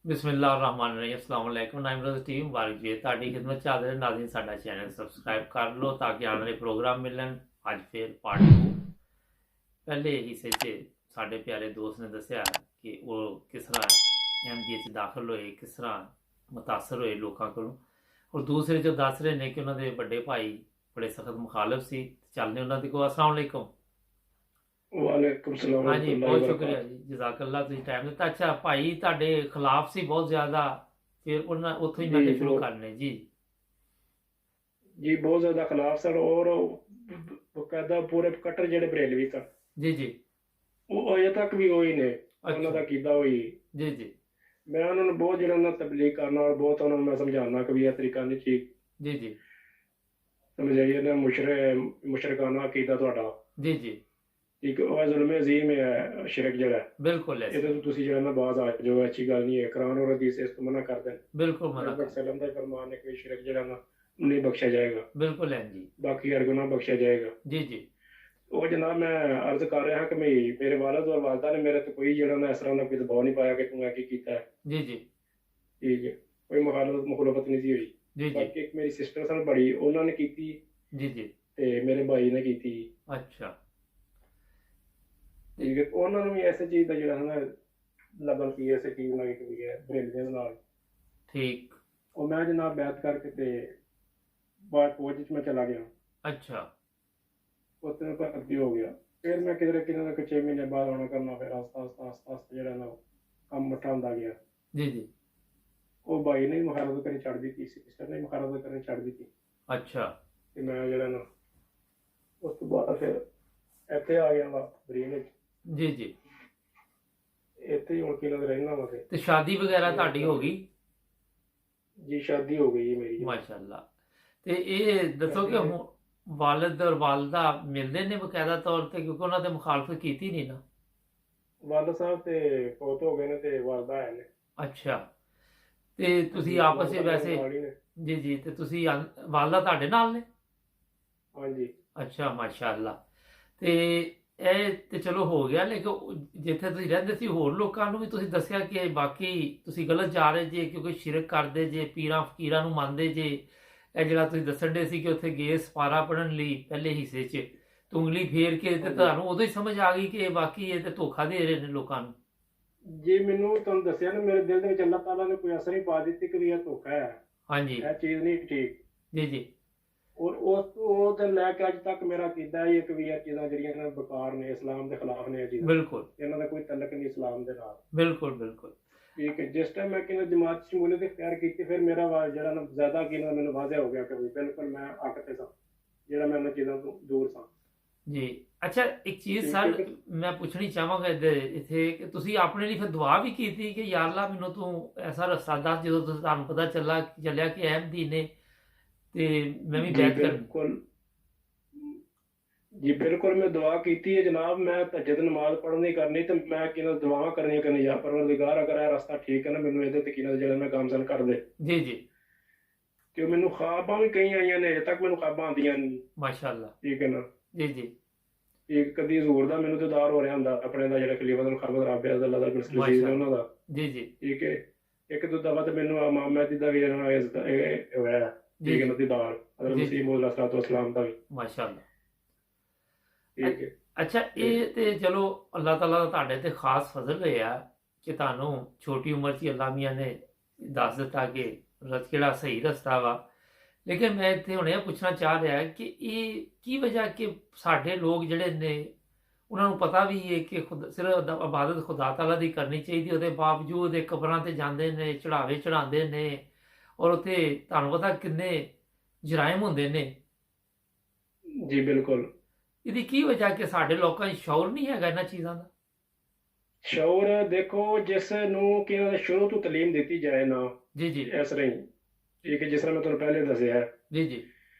ਬਿਸਮਿਲ੍ਲਾਹਿਰਰਹਿਮਾਨਿਰਰਹੀਮ अस्सलाम वालेकुम नाइम रोज़ टीवी मुबारक जी ਤੁਹਾਡੀ ਖidmat ਚ ਹਾਜ਼ਰ ਨਾਜ਼ਰੀਨ ਸਾਡਾ ਚੈਨਲ ਸਬਸਕ੍ਰਾਈਬ ਕਰ ਲਓ ਤਾਂ ਕਿ ਆਉਣ ਵਾਲੇ ਪ੍ਰੋਗਰਾਮ ਮਿਲਣ ਅੱਜ ਫਿਰ ਪਾਰਟ 2 ਪਹਿਲੇ ਹਿੱਸੇ 'ਚ ਸਾਡੇ ਪਿਆਰੇ ਦੋਸਤ ਨੇ ਦੱਸਿਆ ਕਿ ਉਹ ਕਿਸ ਤਰ੍ਹਾਂ ਐਮਡੀਏ 'ਚ ਦਾਖਲ ਹੋਏ ਕਿਸ ਤਰ੍ਹਾਂ ਮੁਤਾਸਰ ਹੋਏ ਲੋਕਾਂ ਕੋਲੋਂ ਔਰ ਦੂਸਰੇ 'ਚ ਦੱਸ ਰਹੇ ਨੇ ਕਿ ਉਹਨਾਂ ਦੇ ਵੱਡੇ ਭਾਈ ਬੜੇ ਸਖਤ ਮੁਖਾਲਫ ਸੀ ਚੱਲਦੇ ਉਹਨਾਂ ਦੇ ਕੋਲ अस्सलाम वालेकुम वालेकुम सलाम हाँ जी रहमतुल्लाहि बहुत व शुक्रिया बरकातहू। जी जज़ाकल्लाह ਤੁਸੀਂ ਟਾਈਮ ਦਿੱਤਾ ਅੱਛਾ ਭਾਈ ਤੁਹਾਡੇ ਖਿਲਾਫ ਸੀ ਬਹੁਤ ਜ਼ਿਆਦਾ ਫਿਰ ਉਹਨਾਂ ਉੱਥੋਂ ਹੀ ਮੈਂ जी ਕਿਹਾ ਸ਼ੁਰੂ बहुत ਕਰਨੇ ਜੀ जी बहुत ज्यादा खिलाफ सर और बकायदा पूरे कट्टर ਜਿਹੜੇ बरेलवी सर जी जी ਉਹ ਅਜੇ ਤੱਕ ਵੀ ਉਹੀ ਨੇ ਉਹਨਾਂ अच्छा ਦਾ ਕੀਤਾ ਹੋਈ जी जी ਮੈਂ ਉਹਨਾਂ ਨੂੰ ਬਹੁਤ ਜਿਹੜਾ ਉਹਨਾਂ ਤਬਲੀਗ ਕਰਨਾ ਔਰ ਬਹੁਤ ਉਹਨਾਂ ਨੂੰ ਮੈਂ ਸਮਝਾਉਣਾ ਕਿ ਵੀ ਇਹ ਤਰੀਕਾ ਨਹੀਂ ਠੀਕ जी जी ਸਮਝਾਈਏ ਨਾ ਮੁਸ਼ਰਕਾਨਾ ਅਕੀਦਾ ਤੁਹਾਡਾ जी जी ਠੀਕ ਉਹ ਜ਼ੁਲਮ ਅਜ਼ੀਮ ਹੈ ਸ਼ਿਰਕ ਜਿਹੜਾ बिल्कुल ऐसे ਇਹਦੇ ਤੋਂ ਤੁਸੀਂ ਜਿਹੜਾ ਨਾ ਬਾਜ਼ ਆ ਜਾਓ ਅੱਛੀ ਗੱਲ ਨਹੀਂ ਹੈ ਕੁਰਾਨ ਔਰ ਹਦੀਸ ਇਸ ਤੋਂ ਮਨਾ ਕਰਦੇ ਨੇ बिल्कुल मना ਪ੍ਰੋਫੈਟ कर ਸੱਲਮ ਦਾ ਫਰਮਾਨ ਹੈ ਕਿ ਸ਼ਿਰਕ ਜਿਹੜਾ ਨਾ ਨਹੀਂ ਬਖਸ਼ਿਆ ਜਾਏਗਾ बिल्कुल है जी ਬਾਕੀ ਹਰ ਗੁਨਾਹ ਬਖਸ਼ਿਆ ਜਾਏਗਾ जी जी ਉਹ ਜਨਾਬ ਮੈਂ ਅਰਜ਼ ਕਰ ਰਿਹਾ ਕਿ ਮੇਰੇ ਵਾਲਦ ਔਰ ਵਾਲਦਾ ਨੇ ਮੇਰੇ ਤੇ ਕੋਈ ਜਿਹੜਾ ਨਾ ਇਸ ਤਰ੍ਹਾਂ ਦਾ ਕੋਈ ਦਬਾਅ ਨਹੀਂ ਪਾਇਆ ਕਿ ਤੂੰ ਇਹ ਕੀ ਕੀਤਾ ਹੈ जी जी ਠੀਕ ਹੈ ਕੋਈ ਮੁਖਾਲਫਤ ਨਹੀਂ ਸੀ ਹੋਈ जी जी ਬਾਕੀ ਇੱਕ ਮੇਰੀ ਸਿਸਟਰ ਸਨ ਬੜੀ ਉਹਨਾਂ ਨੇ ਕੀਤੀ जी जी ਤੇ ਮੇਰੇ ਭਾਈ ਨੇ ਕੀਤੀ अच्छा ਠੀਕ ਹੈ ਉਹਨਾਂ ਨੂੰ ਵੀ ਐਸੇ ਚੀਜ਼ ਦਾ ਜਿਹੜਾ ਹੈ ਨਾ ਲਗਨ ਸੀ ਐਸੇ ਚੀਜ਼ ਨਾਲ ਕਿ ਹੈ ਬਰੇਲੀਆਂ ਦੇ ਨਾਲ ठीक ਉਹ ਮੈਂ ਜਨਾਬ ਬੈਠ ਕਰਕੇ ਤੇ ਬਾਅਦ ਫੌਜ ਵਿੱਚ ਮੈਂ ਚਲਾ ਗਿਆ अच्छा ਉੱਥੇ ਮੈਂ ਭਰਤੀ ਹੋ ਗਿਆ ਫਿਰ ਮੈਂ ਕਿਧਰੇ ਕਿਧਰੇ ਕੁ 6 ਮਹੀਨੇ ਬਾਅਦ ਆਉਣਾ ਕਰਨਾ ਫਿਰ ਆਸਤਾ ਜਿਹੜਾ ਨਾ ਕੰਮ ਮੱਠਾ ਹੁੰਦਾ ਗਿਆ जी जी ਉਹ ਭਾਈ ਨੇ ਮੁਖਾਲਫਤ ਕਰਨੀ ਛੱਡ ਦਿੱਤੀ ਸਿਸਟਰ ਨੇ ਮੁਖਾਲਫਤ ਕਰਨੀ ਛੱਡ ਦਿੱਤੀ अच्छा ਤੇ ਮੈਂ ਜਿਹੜਾ ਨਾ ਉਸ ਤੋਂ ਬਾਅਦ ਫਿਰ ਇੱਥੇ ਆ ਗਿਆ ਵਾ ਬਰੀਨ ਵਿੱਚ जी जी ਇੱਥੇ ਹੀ ਹੁਣ ਕਿਨਾਂ ਰਹਿਣਾ ਵਾ ਫਿਰ ਤੇ ਸ਼ਾਦੀ ਵਗੈਰਾ ਤੁਹਾਡੀ ਹੋ ਗਈ ਜੀ ਸ਼ਾਦੀ ਹੋ ਗਈ ਮੇਰੀ ਮਾਸ਼ਾਅੱਲਾ ਤੇ ਇਹ ਦੱਸੋ ਕਿ ਹੁਣ ਵਾਲਿਦ ਔਰ ਵਾਲਦਾ ਮਿਲਦੇ ਨੇ ਬਕਾਇਦਾ ਤੌਰ ਤੇ ਕਿਉਂਕਿ ਉਹਨਾਂ ਤੇ ਮੁਖਾਲਫਤ ਕੀਤੀ ਨਹੀਂ ਨਾ ਵਾਲਦ ਸਾਹਿਬ ਤੇ ਫੌਤ ਹੋ ਗਏ ਨੇ ਤੇ ਵਾਲਦਾ ਹੈ ਨੇ ਅੱਛਾ ਤੇ ਤੁਸੀਂ ਆਪਸ ਵਿੱਚ ਵੈਸੇ ਨਾਲ ਹੀ ਨੇ। ਜੀ ਜੀ ਤੇ ਤੁਸੀਂ ਵਾਲਦਾ ਤੁਹਾਡੇ ਨਾਲ ਨੇ ਹਾਂਜੀ ਅੱਛਾ ਮਾਸ਼ਾਅੱਲਾ ਤੇ ਇਹ ਤੇ ਚਲੋ ਹੋ ਗਿਆ ਲੇਕਿਨ ਜਿੱਥੇ ਤੁਸੀਂ ਰਹਿੰਦੇ ਸੀ ਹੋਰ ਲੋਕਾਂ ਨੂੰ ਵੀ ਤੁਸੀਂ ਦੱਸਿਆ ਕਿ ਬਾਕੀ ਤੁਸੀਂ ਗਲਤ ਜਾ ਰਹੇ ਜੇ ਕਿਉਂਕਿ ਸ਼ਿਰਕ ਕਰਦੇ ਜੇ ਪੀਰਾਂ ਫਕੀਰਾਂ ਨੂੰ ਮੰਨਦੇ ਜੇ ਇਹ ਜਿਹੜਾ ਤੁਸੀਂ ਦੱਸਣ ਦੇ ਸੀ ਕਿ ਉੱਥੇ ਗਏ ਸਪਾਰਾ ਪੜਨ ਲਈ ਪਹਿਲੇ ਹਿੱਸੇ 'ਚ ਤੇ ਉਂਗਲੀ ਫੇਰ ਕੇ ਤੇ ਤੁਹਾਨੂੰ ਉਦੋਂ ਹੀ ਸਮਝ ਆ ਗਈ ਕਿ ਇਹ ਬਾਕੀ ਇਹ ਤੇ ਧੋਖਾ ਦੇ ਰਹੇ ਨੇ ਲੋਕਾਂ ਨੂੰ ਜੇ ਮੈਨੂੰ ਤੁਹਾਨੂੰ ਦੱਸਿਆ ਨਾ ਮੇਰੇ ਦਿਲ ਦੇ ਵਿੱਚ ਅੱਲਾਹ ਤਾਲਾ ਨੇ ਕੋਈ ਅਸਰ ਹੀ ਪਾ ਦਿੱਤੀ ਕਿ ਵੀ ਇਹ ਧੋਖਾ ਹੈ ਹਾਂਜੀ ਇਹ ਚੀਜ਼ ਨਹੀਂ ਠੀਕ ਜੀ ਜੀ ਔਰ ਉਹ ਤੇ ਲੈ ਕੇ ਅੱਜ ਤੱਕ ਮੇਰਾ ਕੀਤਾ ਇਹ ਕਿ ਵੀ ਇਹ ਚੀਜ਼ਾਂ ਜਿਹੜੀਆਂ ਨੇ ਬੇਕਾਰ ਨੇ ਇਸਲਾਮ ਦੇ ਖਿਲਾਫ ਨੇ ਇਹ ਚੀਜ਼ਾਂ ਬਿਲਕੁਲ ਇਹਨਾਂ ਦਾ ਕੋਈ ਤਲਕ ਨਹੀਂ ਇਸਲਾਮ ਦੇ ਨਾਲ ਬਿਲਕੁਲ ਬਿਲकुल ਠੀਕ ਹੈ ਜਿਸ ਟਾਈਮ ਮੈਂ ਕਿਨੇ ਜਮਾਤ ਸ਼ਮੂਲੀਅਤ ਇਖਤਿਆਰ ਕੀਤੀ ਫਿਰ ਮੇਰਾ ਜਿਹੜਾ ਨਾ ਜ਼ਿਆਦਾ ਕਿਨਾ ਮੈਨੂੰ ਵਾਜ਼ਿਹ ਹੋ ਗਿਆ ਕਿ ਵੀ ਬਿਲਕੁਲ ਮੈਂ ਹੱਕ ਤੇ ਸਾਂ ਜਿਹੜਾ ਮੈਂ ਉਹਨਾਂ ਚੀਜ਼ਾਂ ਤੋਂ ਦੂਰ ਸਾਂ ਜੀ ਅੱਛਾ ਇੱਕ ਚੀਜ਼ ਸਰ ਮੈਂ ਪੁੱਛਣੀ ਚਾਹਾਂਗਾ ਇੱਥੇ ਕਿ ਤੁਸੀਂ ਆਪਣੇ ਲਈ ਫਿਰ ਦੁਆ ਵੀ ਕੀਤੀ ਕਿ ਯਾ ਅੱਲਾ ਮੈਨੂੰ ਤੂੰ ਐਸਾ ਰਸਤਾ ਦੱਸ ਜਦੋਂ ਤੁਹਾਨੂੰ ਪਤਾ ਚੱਲਿਆ ਕਿ ਅਹਿਮਦੀ ਨੇ ਤੇ ਮੈਂ ਵੀ ਬੈਠ ਕਰ ਬਿਲਕੁਲ ਜੀ ਬਿਲਕੁਲ ਮੈਂ ਦੁਆ ਕੀਤੀ ਹੈ ਜਨਾਬ ਮੈਂ ਤਹਜਦ ਨਮਾਜ਼ ਪੜ੍ਹਨੀ ਕਰਨੀ ਤੇ ਮੈਂ ਕਿਨਾਂ ਦੁਆਵਾਂ ਕਰਨੀਆਂ ਕਰਨੀ ਯਾ ਪਰਵਰਦਿਗਾਰ ਅਗਰ ਇਹ ਰਸਤਾ ਠੀਕ ਹੈ ਨਾ ਮੈਨੂੰ ਇਹਦੇ ਤੇ ਕਿਨਾਂ ਜਿਹੜਾ ਮੈਂ ਗਾਮਜ਼ਨ ਕਰ ਦੇ ਜੀ ਜੀ ਕਿ ਮੈਨੂੰ ख्वाबां ਵੀ ਕਈ ਆਈਆਂ ਨੇ ਅਜੇ ਤੱਕ ਮੈਨੂੰ ख्वाबां ਆਉਂਦੀਆਂ ਨਹੀਂ ਮਾਸ਼ਾਅੱਲਾ ਠੀਕ ਹੈ ਨਾ ਜੀ ਜੀ ਇੱਕ ਕਦੀ ਹਜ਼ੂਰ ਦਾ ਮੈਨੂੰ ਦਿਦਾਰ ਹੋ ਰਿਹਾ ਹੁੰਦਾ ਆਪਣੇ ਦਾ ਜਿਹੜਾ ਖਲੀਫਤੁਲ ਖਰਬਤ ਰਾਬਿਆ ਦਾ ਅੱਲਾਹ ਦਾ ਮਿਸਲ ਸੀ ਉਹਨਾਂ ਦਾ ਜੀ ਜੀ ਠੀਕ ਹੈ ਇੱਕ ਦੋ ਦਫਾ ਤੇ ਮੈਨੂੰ ਇਮਾਮ ਮਹਿਦੀ ਦਾ ਵੀ ਜਿਹੜਾ ਇਹ ਹੋਇਆ ਠੀਕ ਹੈ ਨਾ ਦਿਦਾਰ ਅਦਰ ਜੀ। ਮਸੀਹ ਮੌਲਾ ਸਲਾਤੁ ਵਸਲਾਮ ਦਾ ਵੀ ਮਾਸ਼ਾਅੱਲਾ ਠੀਕ ਹੈ ਅੱਛਾ ਇਹ ਤੇ ਚਲੋ ਅੱਲਾਹ ਤਾਲਾ ਦਾ ਤੁਹਾਡੇ ਤੇ ਖਾਸ ਫਜ਼ਲ ਹੋਇਆ ਕਿ ਤੁਹਾਨੂੰ ਛੋਟੀ ਉਮਰ 'ਚ ਹੀ ਅੱਲਾਹ ਮੀਆਂ ਨੇ ਦੱਸ ਦਿੱਤਾ ਕਿ ਕਿਹੜਾ ਸਹੀ ਰਸਤਾ ਵਾ ਲੇਕਿਨ ਮੈਂ ਇੱਥੇ ਹੁਣ ਇਹ ਪੁੱਛਣਾ ਚਾਹ ਰਿਹਾ ਕਿ ਇਹ ਕੀ ਵਜ੍ਹਾ ਕਿ ਸਾਡੇ ਲੋਕ ਜਿਹੜੇ ਨੇ ਉਹਨਾਂ ਨੂੰ ਪਤਾ ਵੀ ਹੈ ਕਿ ਸਿਰਫ ਇਬਾਦਤ ਖੁਦਾ ਤਾਲਾ ਦੀ ਕਰਨੀ ਚਾਹੀਦੀ ਉਹਦੇ ਬਾਵਜੂਦ ਇਹ ਕਬਰਾਂ ਤੇ ਜਾਂਦੇ ਨੇ ਚੜਾਵੇ ਚੜਾਉਂਦੇ ਨੇ ਔਰ ਉੱਥੇ ਤੁਹਾਨੂੰ ਪਤਾ ਕਿੰਨੇ ਜਰਾਇਮ ਹੁੰਦੇ ਨੇ ਜੀ ਬਿਲਕੁਲ ਇਹਦੀ ਕੀ ਵਜ੍ਹਾ ਕਿ ਸਾਡੇ ਲੋਕਾਂ 'ਚ ਸ਼ੌਰ ਨਹੀਂ ਹੈਗਾ ਇਹਨਾਂ ਚੀਜ਼ਾਂ ਦਾ ਸ਼ੌਰ ਦੇਖੋ ਜਿਸ ਨੂੰ ਕਿ ਇਹਨਾਂ ਦੇ ਸ਼ੁਰੂ ਤੋਂ ਤਾਲੀਮ ਦਿੱਤੀ ਜਾਏ ਨਾ ਜੀ ਜੀ ਇਸ ਤਰ੍ਹਾਂ ਹੀ ਠੀਕ ਹੈ ਜਿਸ ਤਰ੍ਹਾਂ ਮੈਂ ਤੁਹਾਨੂੰ ਪਹਿਲੇ ਦੱਸਿਆ ਜੀ ਜੀ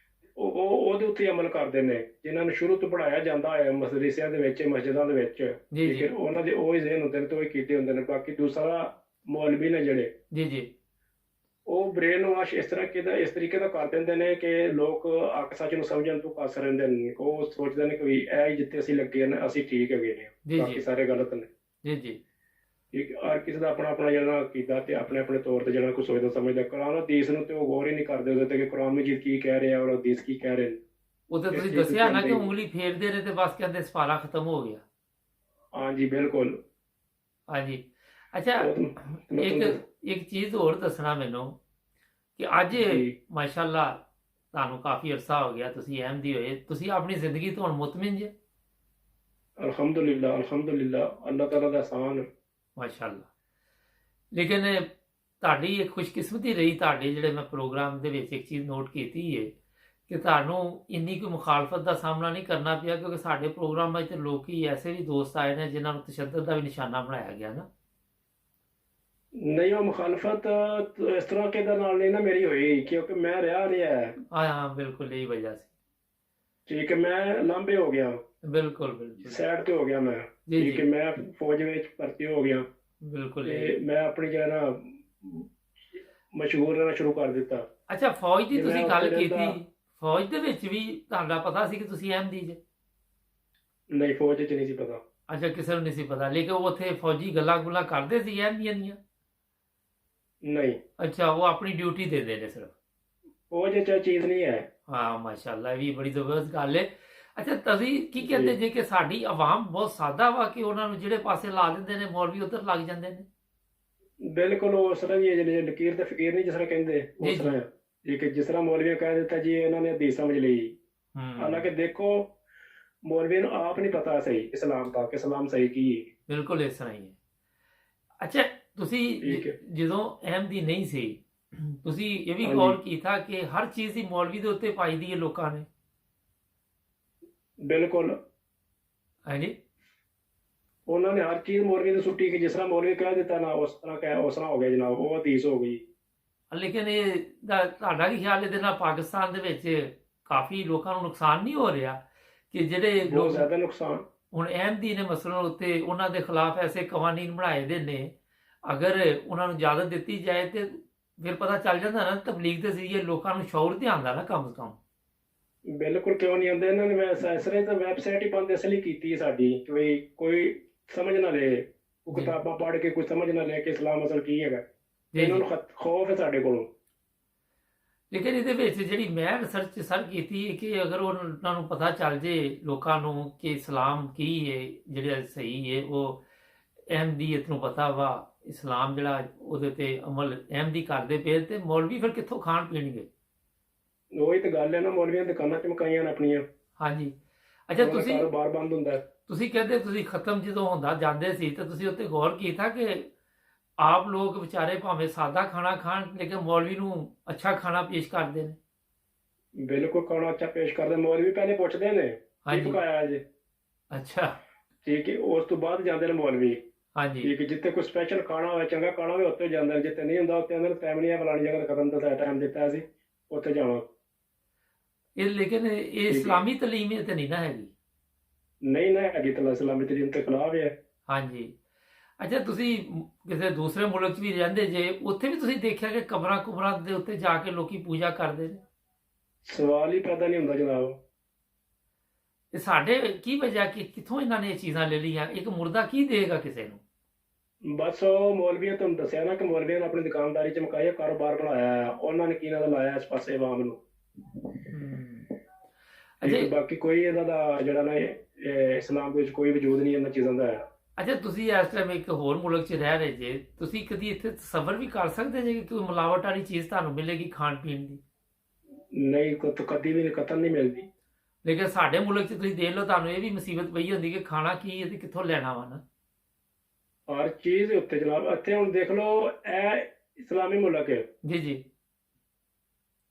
ਉਹ ਉਹਦੇ ਉੱਤੇ ਅਮਲ ਕਰਦੇ ਨੇ ਜਿਨ੍ਹਾਂ ਨੂੰ ਸ਼ੁਰੂ ਤੋਂ ਪੜਾਇਆ ਜਾਂਦਾ ਹੈ ਮਦਰਸਿਆਂ ਦੇ ਵਿੱਚ ਮਸਜਿਦਾਂ ਦੇ ਵਿੱਚ ਜੀ ਠੀਕ ਹੈ ਜੀ ਉਹਨਾਂ ਦੇ ਉਹ ਹੀ ਜ਼ਿਹਨ ਹੁੰਦੇ ਨੇ ਤੇ ਉਹ ਹੀ ਕੀਤੇ ਹੁੰਦੇ ਨੇ ਬਾਕੀ ਦੂਸਰਾ ਮੌਲਵੀ ਨੇ ਜਿਹੜੇ ਜੀ ਜੀ ਉਹ ਬ੍ਰੇਨ ਵਾਸ਼ ਇਸ ਤਰੀਕੇ ਦਾ ਕਰ ਦਿੰਦੇ ਨੇ ਕਿ ਲੋਕ ਹੱਕ ਸੱਚ ਨੂੰ ਸਮਝਣ ਤੋਂ ਕਾਸਰ ਰਹਿੰਦੇ ਨੇ ਉਹ ਸੋਚਦੇ ਨੇ ਕਿ ਵੀ ਇਹ ਜਿੱਥੇ ਅਸੀਂ ਲੱਗੇ ਨੇ ਅਸੀਂ ਠੀਕ ਹੈਗੇ ਨੇ ਜੀ ਬਾਕੀ ਜੀ ਸਾਰੇ ਗਲਤ ਨੇ ਜੀ ਜੀ ਠੀਕ ਹੈ, ਹਰ ਕਿਸੇ ਦਾ ਆਪਣਾ ਆਪਣਾ ਜਿਹੜਾ ਅਕੀਦਾ ਤੇ ਆਪਣੇ ਆਪਣੇ ਤੌਰ ਤੇ ਜਿਹੜਾ ਕੁਝ ਸੋਚਦਾ ਸਮਝਦਾ। ਕੁਰਾਨ ਹਦੀਸ ਨੂੰ ਤੇ ਉਹ ਗੌਰ ਹੀ ਨਹੀਂ ਕਰਦੇ ਉਹਦੇ ਤੇ ਕਿ ਕੁਰਾਨ ਮਜੀਦ ਕੀ ਕਹਿ ਰਿਹਾ ਔਰ ਹਦੀਸ ਕੀ ਕਹਿ ਰਹੇ ਨੇ। ਉਹ ਤਾਂ ਇਸ ਤੁਸੀਂ ਚੀਜ਼ ਨੂੰ ਦੱਸਿਆ ਨਾ ਕਹਿੰਦੇ ਕਿ ਹੀ ਨਹੀਂ। ਉਂਗਲੀ ਫੇਰਦੇ ਨੇ ਤੇ ਬਸ ਕਹਿੰਦੇ ਸਪਾਰਾ ਖਤਮ ਹੋ ਗਿਆ। ਹਾਂਜੀ ਬਿਲਕੁਲ। ਹਾਂਜੀ। ਅੱਛਾ, ਉਹ ਤਾਂ ਮੈਂ ਇੱਕ ਤੁਹਾਨੂੰ ਇੱਕ ਚੀਜ਼ ਹੋਰ ਦੱਸਣਾ ਮੈਨੂੰ ਕਿ ਅੱਜ ਜੀ ਮਾਸ਼ਾਅੱਲਾ ਤੁਹਾਨੂੰ ਕਾਫੀ ਅਰਸਾ ਹੋ ਗਿਆ ਤੁਸੀਂ ਅਹਿਮਦੀ ਹੋਏ, ਤੁਸੀਂ ਆਪਣੀ ਜ਼ਿੰਦਗੀ ਤੋਂ ਹੁਣ ਮੁਤਮਿਨ ਜੇ? ਅਲਹਮਦੁਲਿਲਾ ਅਲਹਮਦੁਲਿਲਾ, ਅੱਲਾਹ ਤਾਲਾ ਦਾ ਅਹਿਸਾਨ ਹੈ। ਮਾਸ਼ਾਅੱਲਾ। ਲੇਕਿਨ ਤੁਹਾਡੀ ਇੱਕ ਖੁਸ਼ਕਿਸਮਤੀ ਰਹੀ, ਤੁਹਾਡੇ ਜਿਹੜੇ ਮੈਂ ਪ੍ਰੋਗਰਾਮ ਦੇ ਵਿੱਚ ਇੱਕ ਚੀਜ਼ ਨੋਟ ਕੀਤੀ ਹੈ ਕਿ ਤੁਹਾਨੂੰ ਇੰਨੀ ਕੋਈ ਮੁਖਾਲਫਤ ਦਾ ਸਾਹਮਣਾ ਨਹੀਂ ਕਰਨਾ ਪਿਆ, ਕਿਉਂਕਿ ਸਾਡੇ ਪ੍ਰੋਗਰਾਮਾਂ 'ਚ ਲੋਕੀ ਐਸੇ ਵੀ ਦੋਸਤ ਆਏ ਨੇ ਜਿਨ੍ਹਾਂ ਨੂੰ ਤਸ਼ੱਦਦ ਦਾ ਵੀ ਨਿਸ਼ਾਨਾ ਬਣਾਇਆ ਗਿਆ ਨਾ। ਨਹੀਂ, ਉਹ ਮੁਖਾਲਫਤ ਇਸ ਤਰ੍ਹਾਂ ਕਿਹਦੇ ਨਾਲ ਨਹੀਂ ਨਾ ਮੇਰੀ ਹੋਈ, ਕਿਉਂਕਿ ਮੈਂ ਰਿਹਾ ਹੈ। ਹਾਂ ਬਿਲਕੁਲ ਇਹੀ ਵਜ੍ਹਾ ਸੀ। ਠੀਕ ਹੈ, ਮੈਂ ਲਾਂਭੇ ਹੋ ਗਿਆ, ਬਿਲਕੁਲ ਬਿਲਕੁਲ। ਸਾਈਡ ਤੇ ਹੋ ਗਿਆ ਮੈਂ। ਜੀ ਠੀਕ ਹੈ, ਜੀ ਮੈਂ ਫੌਜ ਵਿੱਚ ਭਰਤੀ ਹੋ ਗਿਆ ਬਿਲकुल ਤੇ ਮੈਂ ਆਪਣੀ ਜਿਹੜਾ ਨਾ ਮਸ਼ਹੂਰ ਰਹਿਣਾ ਸ਼ੁਰੂ ਕਰ ਦਿੱਤਾ। ਅੱਛਾ, ਫੌਜ ਦੀ ਜੇ ਮੈਂ ਤੁਸੀਂ ਉੱਥੇ ਗੱਲ ਰਹਿੰਦਾ ਕੀਤੀ, ਫੌਜ ਦੇ ਵਿੱਚ ਵੀ ਤੁਹਾਡਾ ਪਤਾ ਸੀ ਕਿ ਤੁਸੀਂ ਅਹਿਮਦੀ ਜੇ? ਨਹੀਂ, ਫੌਜ ਵਿੱਚ ਨਹੀਂ ਸੀ ਪਤਾ। ਅੱਛਾ, ਕਿਸੇ ਨੂੰ ਨਹੀਂ ਸੀ ਪਤਾ, ਲੇਕਿਨ ਉਹ ਉੱਥੇ ਫੌਜੀ ਗੱਲਾਂ ਗੁੱਲਾਂ ਕਰਦੇ ਸੀ ਅਹਿਮਦੀਆਂ ਦੀਆਂ? ਨਹੀਂ, ਅੱਛਾ, ਉਹ ਆਪਣੀ ਡਿਊਟੀ ਦਿੰਦੇ ਨੇ ਸਿਰਫ। ਫੌਜ ਵਿੱਚ ਇਹ ਚੀਜ਼ ਨਹੀਂ ਹੈ। ਹਾਂ ਮਾਸ਼ਾਅੱਲਾ, ਇਹ ਵੀ ਬੜੀ ਜ਼ਬਰਦਸਤ ਗੱਲ ਹੈ। ਅੱਛਾ, ਤੁਸੀਂ ਕੀ ਕਹਿੰਦੇ ਜੀ ਜੇ ਕਿ ਸਾਡੀ ਆਵਾਮ ਬਹੁਤ ਸਾਦਾ ਵਾ ਕਿ ਉਹਨਾਂ ਨੂੰ ਜਿਹੜੇ ਪਾਸੇ ਲਾ ਦਿੰਦੇ ਨੇ ਮੌਲਵੀ ਉਧਰ ਲੱਗ ਜਾਂਦੇ ਨੇ? ਬਿਲਕੁਲ ਉਸ ਤਰ੍ਹਾਂ ਹੀ ਹੈ, ਜਿਹੜੇ ਲਕੀਰ ਤੇ ਫਕੀਰ ਨਹੀਂ ਜਿਸ ਤਰ੍ਹਾਂ ਕਹਿੰਦੇ ਜੀ ਉਸ ਜੀ। ਤਰ੍ਹਾਂ ਹੈ। ਠੀਕ ਹੈ, ਜਿਸ ਤਰ੍ਹਾਂ ਮੌਲਵੀਆਂ ਕਹਿ ਦਿੱਤਾ ਜੀ ਇਹਨਾਂ ਨੇ ਹਦੀਸ ਸਮਝ ਲਈ। ਹਾਲਾਂਕਿ ਹੂੰ, ਦੇਖੋ, ਮੌਲਵੀ ਨੂੰ ਆਪ ਨਹੀਂ ਪਤਾ ਸਹੀ ਇਸਲਾਮ ਦਾ ਕਿ ਇਸਲਾਮ ਸਹੀ ਕੀ ਹੈ। ਬਿਲਕੁਲ ਇਸ ਤਰ੍ਹਾਂ ਹੀ ਹੈ। ਅੱਛਾ, ਤੁਸੀਂ ਠੀਕ ਹੈ। ਜਦੋਂ ਅਹਿਮਦੀ ਨਹੀਂ ਸੀ, ਤੁਸੀਂ ਇਹ ਵੀ ਹਾਂਜੀ ਗੌਰ ਕੀਤਾ ਕਿ ਹਰ ਚੀਜ਼ ਦੀ ਮੌਲਵੀ ਦੇ ਉੱਤੇ ਪਾਈ ਦੀ ਹੈ ਲੋਕਾਂ ਨੇ? ਬਿਲਕੁਲ, ਹਾਂਜੀ। ਉਹਨਾਂ ਨੇ ਹਰ ਚੀਜ਼ ਮੌਲਵੀ ਨੂੰ ਸੁੱਟੀ ਕਿ ਜਿਸ ਤਰ੍ਹਾਂ ਮੌਲਵੀ ਕਹਿ ਦਿੱਤਾ ਨਾ ਉਸ ਤਰ੍ਹਾਂ ਹੋ ਗਿਆ ਜਨਾਬ, ਉਹ ਹਦੀਸ ਹੋ ਗਈ। ਲੇਕਿਨ ਤੁਹਾਡਾ ਕੀ ਖਿਆਲ ਇਹਦੇ ਨਾਲ ਪਾਕਿਸਤਾਨ ਦੇ ਵਿੱਚ ਕਾਫੀ ਲੋਕਾਂ ਨੂੰ ਨੁਕਸਾਨ ਨਹੀਂ ਹੋ ਰਿਹਾ ਕਿ ਜਿਹੜੇ ਬਹੁਤ ਲੋਕ ਜ਼ਿਆਦਾ ਨੁਕਸਾਨ। ਹੁਣ ਅਹਿਮਦੀ ਨੇ ਮਸਲਨ ਉੱਤੇ ਉਹਨਾਂ ਦੇ ਖਿਲਾਫ ਐਸੇ ਕਾਨੂੰਨ ਬਣਾਏ ਦੇ ਨੇ, ਅਗਰ ਉਹਨਾਂ ਨੂੰ ਇਜਾਜ਼ਤ ਦਿੱਤੀ ਜਾਏ ਤੇ ਫਿਰ ਪਤਾ ਚੱਲ ਜਾਂਦਾ ਨਾ, ਤਬਲੀਗ ਦੇ ਜ਼ਰੀਏ ਲੋਕਾਂ ਨੂੰ ਸ਼ੌਰ ਤੇ ਆਉਂਦਾ ਨਾ ਕਮ ਸੇ ਕਮ। ਬਿਲਕੁਲ, ਕਿਉਂ ਨਹੀਂ ਆਉਂਦੇ ਇਹਨਾਂ ਨੇ ਐਸਰੇ ਤਾਂ ਵੈਬਸਾਈਟ ਹੀ ਬੰਦ ਇਸ ਲਈ ਕੀਤੀ ਹੈ ਸਾਡੀ ਕਿ ਵੀ ਕੋਈ ਸਮਝ ਨਾ ਲਏ, ਉਹ ਜੀ ਕਿਤਾਬਾਂ ਪੜ੍ਹ ਕੇ ਕੋਈ ਸਮਝ ਨਾ ਲੈ ਕਿ ਇਸਲਾਮ ਅਸਲ ਕੀ ਹੈਗਾ। ਜੀ ਇਹਨਾਂ ਜੀ। ਨੂੰ ਖੌਫ ਹੈ ਸਾਡੇ ਕੋਲੋਂ। ਲੇਕਿਨ ਇਹਦੇ ਵਿੱਚ ਜਿਹੜੀ ਮੈਂ ਰਿਸਰਚ ਸਰ ਕੀਤੀ ਹੈ ਕਿ ਅਗਰ ਉਹਨਾਂ ਨੂੰ ਪਤਾ ਚੱਲ ਜੇ ਲੋਕਾਂ ਨੂੰ ਕਿ ਇਸਲਾਮ ਕੀ ਹੈ, ਜਿਹੜਾ ਸਹੀ ਹੈ, ਉਹ ਅਹਿਮਦੀਅਤ ਨੂੰ ਪਤਾ ਵਾ, ਇਸਲਾਮ ਜਿਹੜਾ ਉਹਦੇ ਤੇ ਅਮਲ ਅਹਿਮਦੀ ਕਰਦੇ ਪਏ, ਤੇ ਮੌਲਵੀ ਫਿਰ ਕਿੱਥੋਂ ਖਾਣ ਪੀਣਗੇ? ਉਹੀ ਤਾਂ ਗੱਲ ਹੈ ਨਾ, ਮੌਲਵੀਆਂ ਦੁਕਾਨਾਂ ਚਮਕਾਈਆਂ ਨੇ ਆਪਣੀਆਂ, ਹਾਂਜੀ। ਅੱਛਾ, ਉਹਨਾਂ ਦਾ ਤੁਸੀਂ ਕਾਰੋਬਾਰ ਬੰਦ ਹੁੰਦਾ ਹੈ। ਤੁਸੀਂ ਕਹਿੰਦੇ ਤੁਸੀਂ ਖਤਮ ਜਦੋਂ ਹੁੰਦਾ ਜਾਂਦੇ ਸੀ ਤਾਂ ਤੁਸੀਂ ਉੱਤੇ ਗੌਰ ਕੀਤਾ ਕਿ ਆਪ ਲੋਕ ਵਿਚਾਰੇ ਭਾਵੇਂ ਸਾਦਾ ਖਾਣਾ ਖਾਣ ਲੇਕਿਨ ਮੌਲਵੀ ਨੂੰ ਅੱਛਾ ਖਾਣਾ ਪੇਸ਼ ਕਰਦੇ ਨੇ? ਬਿਲਕੁਲ, ਖਾਣਾ ਅੱਛਾ ਪੇਸ਼ ਕਰਦੇ। ਮੌਲਵੀ ਪਹਿਲੇ ਪੁੱਛਦੇ ਨੇ ਕੀ ਹਾਂਜੀ। ਪਕਾਇਆ ਅੱਜ। ਅੱਛਾ। ਠੀਕ ਹੈ, ਉਸ ਤੋਂ ਬਾਅਦ ਜਾਂਦੇ ਨੇ ਮੌਲਵੀ। ਹਾਂਜੀ ਠੀਕ ਹੈ, ਜਿੱਥੇ ਕੋਈ ਸਪੈਸ਼ਲ ਖਾਣਾ ਹੋਵੇ, ਚੰਗਾ ਖਾਣਾ ਹੋਵੇ, ਉੱਥੇ ਜਾਂਦੇ ਨੇ। ਜਿੱਥੇ ਨਹੀਂ ਹੁੰਦਾ ਉੱਥੇ ਉਹਨਾਂ ਨੂੰ ਟਾਈਮ ਨਹੀਂ ਹੈ, ਫਲਾਣੀ ਜਗ੍ਹਾ ਤੇ ਖਤਮ ਦਾ ਟਾਈਮ ਦਿੱਤਾ ਸੀ, ਉੱਥੇ ਜਾਵਾਂ। ਇਹ ਲੇਕਿਨ ਇਹ ਠੀਕ ਹੈ, ਇਸਲਾਮੀ ਤਾਲੀਮ ਇਹ ਤੇ ਨਹੀਂ ਨਾ ਹੈਗੀ। ਨਹੀਂ ਨਾ ਹੈਗੀ ਤਾਂ ਇਸਲਾਮੀ ਤਰੀਨ ਤੇ ਖਿਲਾਫ ਹੈ। ਹਾਂਜੀ। ਅੱਛਾ, ਤੁਸੀਂ ਕਿਸੇ ਦੂਸਰੇ ਮੁਲਕ 'ਚ ਵੀ ਰਹਿੰਦੇ ਜੇ, ਉੱਥੇ ਵੀ ਤੁਸੀਂ ਦੇਖਿਆ ਕਿ ਕਬਰਾਂ ਕੁਬਰਾਂ ਦੇ ਉੱਤੇ ਜਾ ਕੇ ਲੋਕੀ ਪੂਜਾ ਕਰਦੇ ਨੇ? ਸਵਾਲ ਹੀ ਪੈਦਾ ਨਹੀਂ ਹੁੰਦਾ ਜਨਾਬ। ਤੇ ਸਾਡੇ ਕੀ ਵਜ੍ਹਾ ਕਿ ਕਿੱਥੋਂ ਇਹਨਾਂ ਨੇ ਇਹ ਚੀਜ਼ਾਂ ਲੈ ਲਈਆਂ? ਇੱਕ ਮੁਰਦਾ ਕੀ ਦੇਗਾ ਕਿਸੇ ਨੂੰ? ਬਸ ਉਹ ਮੌਲਵੀਆਂ ਤੁਹਾਨੂੰ ਦੱਸਿਆ ਨਾ ਕਿ ਮੌਲਵੀਆਂ ਨੇ ਆਪਣੀ ਦੁਕਾਨਦਾਰੀ ਚਮਕਾਈ ਹੈ, ਕਾਰੋਬਾਰ ਬਣਾਇਆ ਹੈ, ਉਹਨਾਂ ਨੇ ਕੀ ਨਾਲ ਲਾਇਆ ਇਸ ਪਾਸੇ ਆਵਾਮ ਨੂੰ। ਅੱਛਾ। ਠੀਕ, ਬਾਕੀ ਕੋਈ ਇਹਨਾਂ ਦਾ ਜਿਹੜਾ ਨਾ ਇਸਲਾਮ ਦੇ ਵਿੱਚ ਕੋਈ ਵਜੂਦ ਨਹੀਂ ਇਹਨਾਂ ਚੀਜ਼ਾਂ ਦਾ ਹੈ। ਅੱਛਾ, ਤੁਸੀਂ ਇਸ ਟਾਈਮ ਇੱਕ ਹੋਰ ਮੁਲਕ 'ਚ ਰਹਿ ਰਹੇ ਜੇ, ਤੁਸੀਂ ਕਦੀ ਇੱਥੇ ਤਸੱਵਰ ਵੀ ਕਰ ਸਕਦੇ ਜੇ ਕਿ ਕੋਈ ਮਿਲਾਵਟ ਵਾਲੀ ਚੀਜ਼ ਤੁਹਾਨੂੰ ਮਿਲੇਗੀ ਖਾਣ ਪੀਣ ਦੀ? ਨਹੀਂ, ਕਦੀ ਵੀ ਕਤਲ ਨਹੀਂ ਮਿਲਦੀ। ਲੇਕਿਨ ਸਾਡੇ ਮੁਲਕ 'ਚ ਤੁਸੀਂ ਦੇਖ ਲਓ, ਤੁਹਾਨੂੰ ਇਹ ਵੀ ਮੁਸੀਬਤ ਪਈ ਹੁੰਦੀ ਕਿ ਖਾਣਾ ਕੀ ਹੈ ਤੇ ਕਿੱਥੋਂ ਲੈਣਾ ਵਾ ਨਾ। ਹਰ ਚੀਜ਼ ਦੇ ਉੱਤੇ ਜਨਾਬ, ਇੱਥੇ ਹੁਣ ਦੇਖ ਲਓ, ਇਹ ਇਸਲਾਮੀ ਮੁਲਕ ਹੈ। ਜੀ ਜੀ।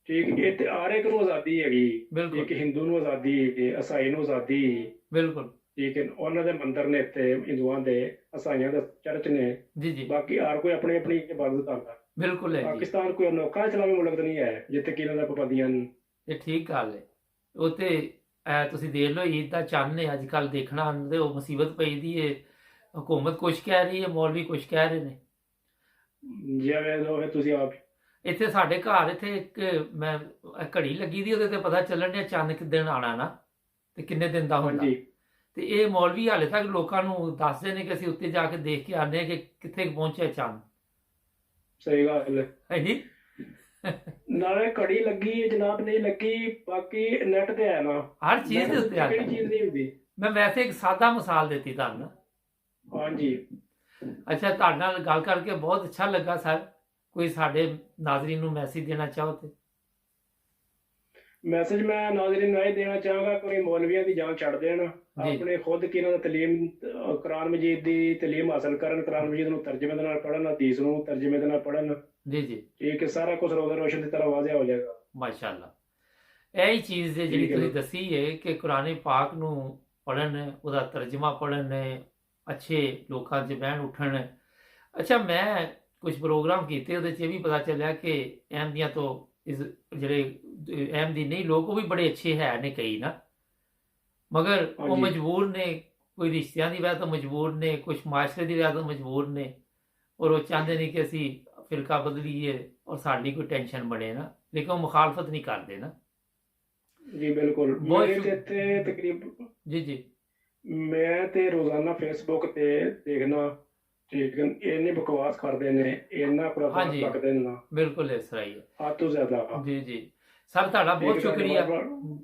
ਠੀਕ, ਇਹ ਤੇ ਹਰ ਇੱਕ ਨੂੰ ਆਜ਼ਾਦੀ ਹੈਗੀ। ਬਿਲਕੁਲ ਇੱਕ ਹਿੰਦੂ ਨੂੰ ਆਜ਼ਾਦੀ ਹੈਗੀ, ਈਸਾਈ ਨੂੰ ਆਜ਼ਾਦੀ। ਬਿਲਕੁਲ। ਠੀਕ ਹੈ, ਉਹਨਾਂ ਦੇ ਮੰਦਿਰ ਨੇ ਇੱਥੇ, ਹਿੰਦੂਆਂ ਦੇ, ਈਸਾਈਆਂ ਦੇ ਚਰਚ ਨੇ। ਜੀ ਜੀ। ਬਾਕੀ ਹਰ ਕੋਈ ਆਪਣੀ ਆਪਣੀ ਇਬਾਦਤ ਕਰਦਾ। ਬਿਲਕੁਲ ਹੈ ਜੀ। ਪਾਕਿਸਤਾਨ ਕੋਈ ਅਨੋਖਾ ਇਸਲਾਮੀ ਮੁਲਕ ਤਾਂ ਨਹੀਂ ਹੈ ਜਿੱਥੇ ਕਿ ਇਹਨਾਂ ਦਾ ਪਾਬੰਦੀਆਂ ਨੇ। ਇਹ ਠੀਕ ਗੱਲ ਹੈ। ਉਹ ਤੇ ਤੁਸੀਂ ਦੇਖ ਲਓ, ਈਦ ਦਾ ਚੰਨ ਹੈ ਅੱਜ ਕੱਲ੍ਹ ਦੇਖਣਾ ਆਉਂਦੇ, ਉਹ ਮੁਸੀਬਤ ਪਈ ਦੀ ਹੈ। ਹਕੂਮਤ ਕੁਛ ਕਹਿ ਰਹੀ ਹੈ, ਮੌਲਵੀ ਕੁਛ ਕਹਿ ਰਹੇ ਨੇ। ਜਿਵੇਂ ਲੋ ਤੁਸੀਂ ਆਪ ਇੱਥੇ ਸਾਡੇ ਘਰ ਇੱਥੇ ਇੱਕ ਮੈਂ ਘੜੀ ਲੱਗੀ ਦੀ, ਉਹਦੇ ਤੇ ਪਤਾ ਚੱਲਣ ਡਿਆ ਚੰਨ ਕਿੱਦਣ ਆਉਣਾ ਨਾ ਤੇ ਕਿੰਨੇ ਦਿਨ ਦਾ ਹੁੰਦਾ। ਹਾਂਜੀ। ਤੇ ਇਹ ਮੌਲਵੀ ਹਾਲੇ ਤੱਕ ਲੋਕਾਂ ਨੂੰ ਦੱਸਦੇ ਨੇ ਕਿ ਅਸੀਂ ਉੱਤੇ ਜਾ ਕੇ ਦੇਖ ਕੇ ਆਉਂਦੇ ਹਾਂ ਕਿ ਕਿੱਥੇ ਪਹੁੰਚਿਆ ਚੰਦ। ਸਹੀ ਗੱਲ ਹੈ। ਹਾਂਜੀ ਨਾਲੇ ਘੜੀ ਲੱਗੀ ਜਨਾਬ, ਨਹੀਂ ਲੱਗੀ, ਬਾਕੀ ਨੈਟ ਤੇ ਹੈ ਨਾ, ਹਰ ਚੀਜ਼ ਦੇ ਉੱਤੇ ਆ ਕਿਹੜੀ ਗਿਆ। ਚੀਜ਼ ਨਹੀਂ ਹੁੰਦੀ। ਮੈਂ ਵੈਸੇ ਇੱਕ ਸਾਦਾ ਮਿਸਾਲ ਦਿੱਤੀ ਤੁਹਾਨੂੰ। ਹਾਂਜੀ ਅੱਛਾ, ਤੁਹਾਡੇ ਨਾਲ ਗੱਲ ਕਰਕੇ ਬਹੁਤ ਅੱਛਾ ਲੱਗਾ ਸਰ। ਕੋਈ ਸਾਡੇ ਨਾਜ਼ਰੀਨ ਨੂੰ ਮੈਸੇਜ ਦੇਣਾ ਚਾਹੋ ਤੇ? ਮੈਸੇਜ ਮੈਂ ਨਾਜ਼ਰੀਨ ਨੂੰ ਇਹ ਦੇਣਾ ਚਾਹਾਂਗਾ, ਕੋਈ ਮੌਲਵੀਆਂ ਦੀ ਜਾਨ ਛੱਡ ਦੇਣ, ਜੀ ਆਪਣੇ ਖੁਦ ਕੀ ਇਹਨਾਂ ਦਾ ਤਲੀਮ ਕੁਰਾਨ ਮਜੀਦ ਦੀ ਤਲੀਮ ਹਾਸਲ ਕਰਨ, ਕੁਰਾਨ ਮਜੀਦ ਨੂੰ ਤਰਜਮੇ ਦੇ ਨਾਲ ਪੜ੍ਹਨ, ਹਦੀਸ ਨੂੰ ਤਰਜਮੇ ਦੇ ਨਾਲ ਪੜ੍ਹਨ। ਜੀ ਜੀ ਠੀਕ ਹੈ, ਸਾਰਾ ਕੁਝ ਰੋਜ਼ਾ ਰੋਸ਼ਨ ਦੀ ਤਰ੍ਹਾਂ ਵਾਜ਼ਿਆ ਹੋ ਜਾਏਗਾ। ਮਾਸ਼ਾਅੱਲਾ। ਇਹੀ ਚੀਜ਼ ਹੈ ਜਿਹੜੀ ਠੀਕ ਹੈ ਤੁਸੀਂ ਜੀ। ਦੱਸੀ ਹੈ ਕਿ ਕੁਰਾਨ ਪਾਕ ਨੂੰ ਪੜ੍ਹਨ, ਉਹਦਾ ਤਰਜਮਾ ਪੜ੍ਹਨ, ਅੱਛੇ ਲੋਕਾਂ 'ਚ ਬਹਿਣ ਉੱਠਣ। ਅੱਛਾ, ਮੈਂ ਕੁਝ ਪ੍ਰੋਗਰਾਮ ਕੀਤੇ, ਉਹਦੇ 'ਚ ਇਹ ਵੀ ਪਤਾ ਚੱਲਿਆ ਕਿ ਅਹਿਮਦੀਆਂ ਤੋਂ ਇਸ ਜਿਹੜੇ ਅਹਿਮਦੀ ਨਹੀਂ ਲੋਕ, ਉਹ ਵੀ ਬੜੇ ਅੱਛੇ ਹੈ ਨੇ ਕਈ ਨਾ, ਮਗਰ ਉਹ ਹਾਂਜੀ। ਮਜਬੂਰ ਨੇ, ਕੋਈ ਰਿਸ਼ਤਿਆਂ ਦੀ ਵਜ੍ਹਾ ਤੋਂ ਮਜਬੂਰ ਨੇ, ਕੁਝ ਮਾਸ਼ਰੇ ਦੀ ਵਜ੍ਹਾ ਤੋਂ ਮਜਬੂਰ ਨੇ, ਔਰ ਉਹ ਚਾਹੁੰਦੇ ਨੇ ਕਿ ਅਸੀਂ ਫਿਰਕਾ ਬਦਲੀਏ ਔਰ ਸਾਡੀ ਕੋਈ ਟੈਨਸ਼ਨ ਬਣੇ ਨਾ, ਲੇਕਿਨ ਉਹ ਮੁਖਾਲਫਤ ਨਹੀਂ ਕਰਦੇ ਨਾ। ਜੀ ਬਿਲਕੁਲ। ਬਹੁਤ ਮੇਰੇ ਤੇ ਇੱਥੇ ਤਕਰੀਬਨ ਜੀ ਜੀ ਮੈਂ ਤੇ ਰੋਜ਼ਾਨਾ ਫੇਸਬੁੱਕ ਤੇ ਦੇਖਣਾ, ਠੀਕ ਹੈ, ਇੰਨੀ ਬਕਵਾਸ ਕਰਦੇ ਨੇ, ਇੰਨਾ ਖੁਰਾਫਾਤ ਹਾਂਜੀ। ਲੱਗਦੇ ਨੇ ਨਾ, ਬਿਲਕੁਲ ਇਸ ਤਰ੍ਹਾਂ ਹੀ ਹੈ। ਹੱਦ ਤੋਂ ਜ਼ਿਆਦਾ। ਜੀ ਜੀ ਸਰ, ਤੁਹਾਡਾ ਬਹੁਤ ਠੀਕ ਹੈ, ਸ਼ੁਕਰੀਆ। ਤੁਹਾਡੇ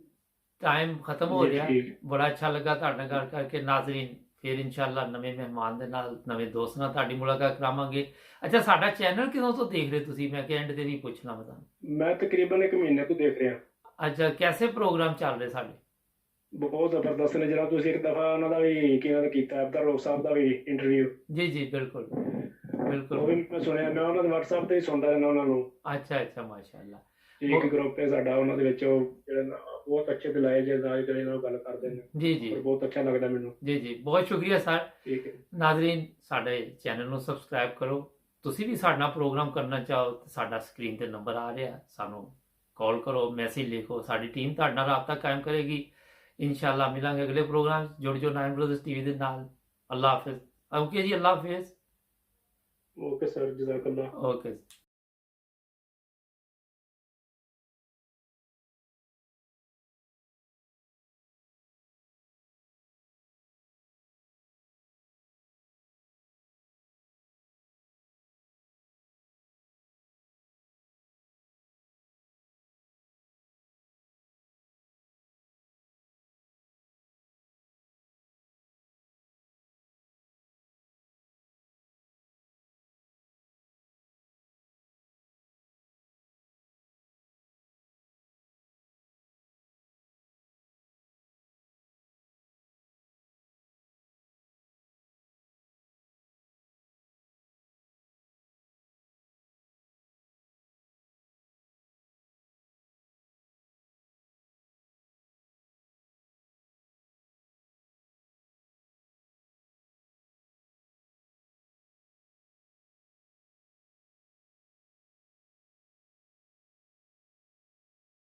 ਟਾਈਮ ਖਤਮ ਹੋ ਜੀ, ਰਿਹਾ। ਠੀਕ। ਬੜਾ ਅੱਛਾ ਲੱਗਾ ਤੁਹਾਡੇ ਨਾਲ ਗੱਲ ਕਰਕੇ। ਨਾਜ਼ਰੀਨ, ਫਿਰ ਇਨਸ਼ਾਅੱਲਾ ਨਵੇਂ ਮਹਿਮਾਨ ਦੇ ਨਾਲ, ਨਵੇਂ ਦੋਸਤ ਨਾਲ ਤੁਹਾਡੀ ਮੁਲਾਕਾਤ ਕਰਾਵਾਂਗੇ। ਅੱਛਾ, ਸਾਡਾ ਚੈਨਲ ਕਿਦੋਂ ਤੋਂ ਦੇਖ ਰਹੇ ਤੁਸੀਂ? ਮੈਂ ਕਿ ਐਂਡ ਤੇ ਵੀ ਪੁੱਛਣਾ ਮੈਂ ਤੁਹਾਨੂੰ। ਮੈਂ ਤਕਰੀਬਨ 1 ਮਹੀਨੇ ਤੋਂ ਦੇਖ ਰਿਹਾ। ਅੱਛਾ, ਕੈਸੇ ਪ੍ਰੋਗਰਾਮ ਚੱਲ ਰਹੇ ਸਾਡੇ? ਬਹੁਤ ਜ਼ਬਰਦਸਤ ਨੇ। ਜਨਾਬ ਤੁਸੀਂ ਇੱਕ ਦਫਾ ਉਹਨਾਂ ਦਾ ਵੀ ਕਿਹਨਾਂ ਕੀਤਾ, ਅਬਦਰ ਰੋਕ ਸਾਹਿਬ ਦਾ ਵੀ ਇੰਟਰਵਿਊ, ਜੀ ਜੀ ਬਿਲਕੁਲ ਉਹ ਬਿਲਕੁਲ। ਵੀ ਮੈਂ ਸੁਣਿਆ। ਮੈਂ ਉਹਨਾਂ ਦੇ WhatsApp ਤੇ ਹੀ ਸੁਣਦਾ ਰਹਿੰਦਾ ਉਹਨਾਂ ਨੂੰ। ਅੱਛਾ ਅੱਛਾ, ਮਾਸ਼ਾਅੱਲਾ। ਇੱਕ ਗਰੁੱਪ ਹੈ ਸਾਡਾ, ਉਹਨਾਂ ਦੇ ਵਿੱਚ ਉਹ ਜਿਹੜੇ ਬਹੁਤ ਅੱਛੇ ਦਿਲਾਏ ਜੇ ਜਿਹੜੇ ਨਾਲ ਗੱਲ ਕਰਦੇ ਨੇ, ਜੀ ਜੀ ਔਰ ਬਹੁਤ ਅੱਛਾ ਲੱਗਦਾ ਮੈਨੂੰ। ਜੀ ਜੀ, ਬਹੁਤ ਸ਼ੁਕਰੀਆ ਸਰ। ਠੀਕ ਹੈ। ਨਾਜ਼ਰੀਨ, ਸਾਡੇ ਚੈਨਲ ਨੂੰ ਸਬਸਕ੍ਰਾਈਬ ਕਰੋ। ਤੁਸੀਂ ਵੀ ਸਾਡਾ ਪ੍ਰੋਗਰਾਮ ਕਰਨਾ ਚਾਹੋ ਤਾਂ ਸਾਡਾ ਸਕਰੀਨ ਤੇ ਨੰਬਰ ਆ ਰਿਹਾ, ਸਾਨੂੰ ਕਾਲ ਕਰੋ, ਮੈਸੇਜ ਲਿਖੋ, ਸਾਡੀ ਟੀਮ ਤੁਹਾਡੇ ਨਾਲ ਰਾਬਤਾ ਕਾਇਮ ਕਰੇਗੀ। ਇਨਸ਼ਾਅੱਲਾ ਮਿਲਾਂਗੇ ਅਗਲੇ ਪ੍ਰੋਗਰਾਮ 'ਚ। ਜੁੜ ਜੋ ਨਾਈਨ ਬ੍ਰਦਰਜ਼ ਟੀਵੀ ਦੇ ਨਾਲ। ਅੱਲਾ ਹਾਫਿਜ਼। ਓਕੇ ਜੀ, ਅੱਲਾ ਹਾਫਿਜ਼। ਓਕੇ ਸਰ, ਜਜ਼ਾਕੱਲਾ। ਓਕੇ।